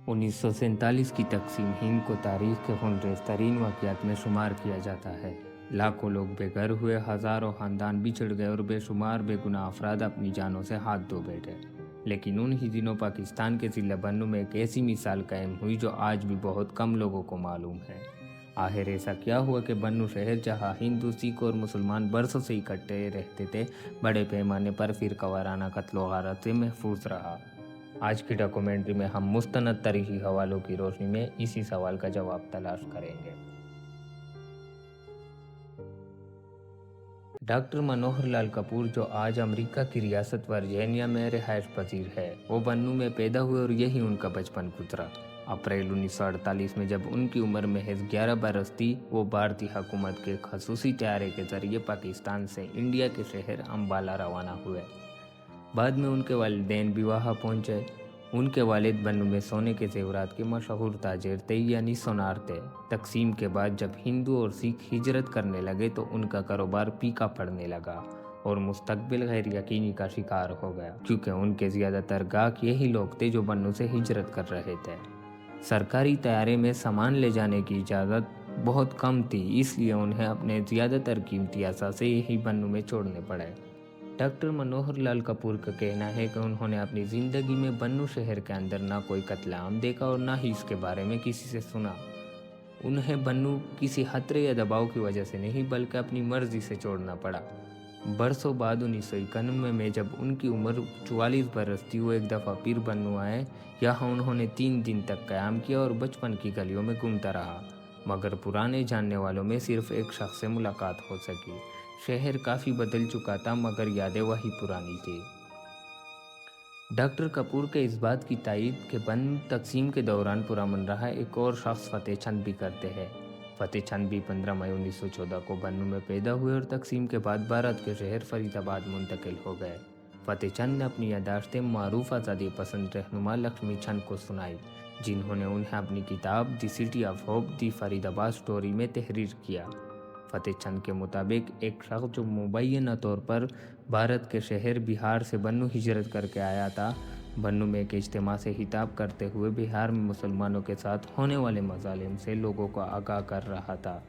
1947 की तकसीम हिंद को तारीख के खुनरेज़ तरीन वाक़यात में शुमार किया जाता है। लाखों लोग बेघर हुए, हज़ारों ख़ानदान बिछड़ गए और बेशुमार बेगुनाह अफराद अपनी जानों से हाथ धो बैठे। लेकिन उन ही दिनों पाकिस्तान के ज़िला बन्नू में एक ऐसी मिसाल कायम हुई जो आज भी बहुत कम लोगों को मालूम है। आखिर ऐसा क्या हुआ कि बन्नू शहर, जहाँ हिंदू, सिख और मुसलमान बरसों से इकट्ठे रहते थे, बड़े पैमाने पर फ़िरका वाराना कत्ल गारत से महफूज रहा। आज की डॉक्यूमेंट्री में हम मुस्तनद तारीखी हवालों की रोशनी में इसी सवाल का जवाब तलाश करेंगे। डॉक्टर मनोहर लाल कपूर, जो आज अमेरिका की रियासत वर्जीनिया में रिहाइश पजीर है, वो बन्नू में पैदा हुए और यही उनका बचपन गुजरा। अप्रैल 1948 में जब उनकी उम्र महज 11 बरस थी, वो भारतीय हुकूमत के खसूसी तैयारे के जरिए पाकिस्तान से इंडिया के शहर अम्बाला रवाना हुए। बाद में उनके वालिदैन भी वहाँ पहुँचे। उनके वालिद बन्नू में सोने के जेवरात के मशहूर ताजिर थे, यानी सोनार थे। तकसीम के बाद जब हिंदू और सिख हिजरत करने लगे तो उनका कारोबार फीका पड़ने लगा और मुस्तकबिल गैर यकीनी का शिकार हो गया, क्योंकि उनके ज़्यादातर गाहक यही लोग थे जो बन्नू से हिजरत कर रहे थे। सरकारी तैयारे में सामान ले जाने की इजाज़त बहुत कम थी, इसलिए उन्हें अपने ज़्यादातर कीमती असासे यही बन्नू में छोड़ने पड़े। डॉक्टर मनोहर लाल कपूर का कहना है कि उन्होंने अपनी ज़िंदगी में बन्नू शहर के अंदर ना कोई कत्लेआम देखा और ना ही इसके बारे में किसी से सुना। उन्हें बन्नू किसी खतरे या दबाव की वजह से नहीं, बल्कि अपनी मर्जी से छोड़ना पड़ा। बरसों बाद 1991 में जब उनकी उम्र 44 बरस थी, वो एक दफ़ा फिर बन्नू आए। यहाँ उन्होंने 3 दिन तक क़याम किया और बचपन की गलियों में घूमता रहा, मगर पुराने जानने वालों में सिर्फ एक शख्स से मुलाकात हो सकी। शहर काफ़ी बदल चुका था, मगर यादें वही पुरानी थी। डॉक्टर कपूर के इस बात की तायीद के बन्नू तकसीम के दौरान पुरअमन रहा एक और शख्स फतेह चंद भी करते हैं। फतेह चंद भी 15 मई 1914 को बन्नू में पैदा हुए और तकसीम के बाद भारत के शहर फरीदाबाद मुंतकिल हो गए। फतेह चंद ने अपनी यादाश्तें मारूफ आज़ादी पसंद रहनुमा लक्ष्मी चंद को सुनाई, जिन्होंने उन्हें अपनी किताब the city of hope the Faridabad story में तहरीर किया। फतेह चंद के मुताबिक एक शख्स जो मुबैना तौर पर भारत के शहर बिहार से बन्नू हिजरत करके आया था, बन्नू में एक इज्तिमा से खिताब करते हुए बिहार में मुसलमानों के साथ होने वाले मज़ालिम से लोगों को आगाह कर रहा था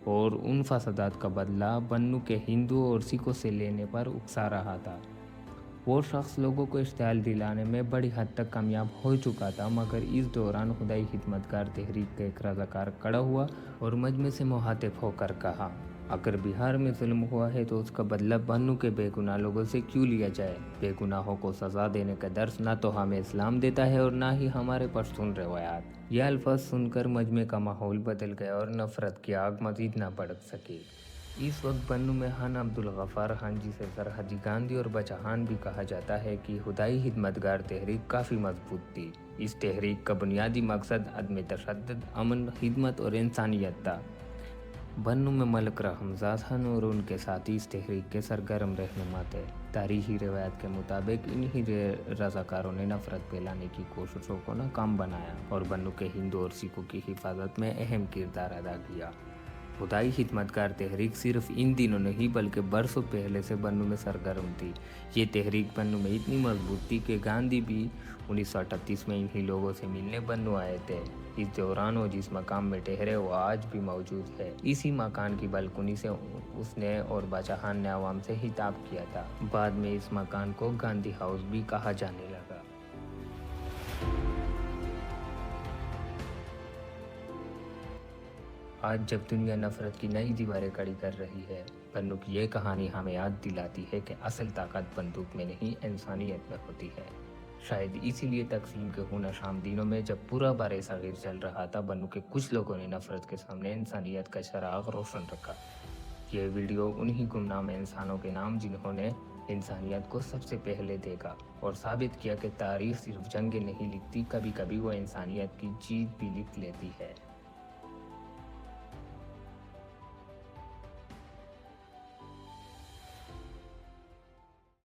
और उन फसादात का बदला बन्नू के हिंदुओं और सिखों से लेने पर उकसा रहा था। वो शख्स लोगों को इश्तियाल दिलाने में बड़ी हद तक कामयाब हो चुका था, मगर इस दौरान खुदाई खिदमतगार तहरीक का एक रज़ाकार खड़ा हुआ और मजमे से मुखातिब होकर कहा, अगर बिहार में जुल्म हुआ है तो उसका बदला बन्नू के बेगुनाह लोगों से क्यों लिया जाए। बेगुनाहों को सज़ा देने का दर्स ना तो हमें इस्लाम देता है और ना ही हमारे पश्तून रवायात। यह अल्फाज सुनकर मजमे का माहौल बदल गया और नफ़रत की आग मज़ीद ना भड़क सकी। इस वक्त बन्नू में खान अब्दुल गफ़ार खान, जिसे सरहदी गांधी और बचाहान भी कहा जाता है, कि खुदाई खिदमतगार तहरीक काफ़ी मजबूत थी। इस तहरीक का बुनियादी मकसद अदम तशद्दुद, अमन, खिदमत और इंसानियत था। बन्नू में मलक रहमजाद खान और उनके साथी इस तहरीक के सरगर्म रहनुमा थे। तारीखी रवायत के मुताबिक इन्हीं रज़ाकारों ने नफ़रत फैलाने की कोशिशों को नाकाम बनाया और बन्नू के हिंदू और सिखों की हिफाजत में अहम किरदार अदा किया। खुदाई खिदमतगार तहरीक सिर्फ इन दिनों नहीं बल्कि बरसों पहले से बन्नू में सरगर्म थी। ये तहरीक बन्नू में इतनी मजबूत थी कि गांधी भी 1938 में इन्हीं लोगों से मिलने बन्नू आए थे। इस दौरान वो जिस मकाम में ठहरे वो आज भी मौजूद है। इसी मकान की बालकनी से उसने और बादशाहान ने आवाम से खिताब किया था। बाद में इस मकान को गांधी हाउस भी कहा जाने लगा। आज जब दुनिया नफ़रत की नई दीवारें खड़ी कर रही है, बन्नू की ये कहानी हमें याद दिलाती है कि असल ताकत बंदूक में नहीं, इंसानियत में होती है। शायद इसीलिए तकसीम के खूनाशाम दिनों में जब पूरा बार सगीर चल रहा था, बन्नू के कुछ लोगों ने नफ़रत के सामने इंसानियत का चिराग रोशन रखा। ये वीडियो उन्हीं गुमनाम इंसानों के नाम जिन्होंने इंसानियत को सबसे पहले देखा और साबित किया कि तारीख़ सिर्फ जंगें नहीं लिखती, कभी कभी वो इंसानियत की जीत भी लिख लेती है।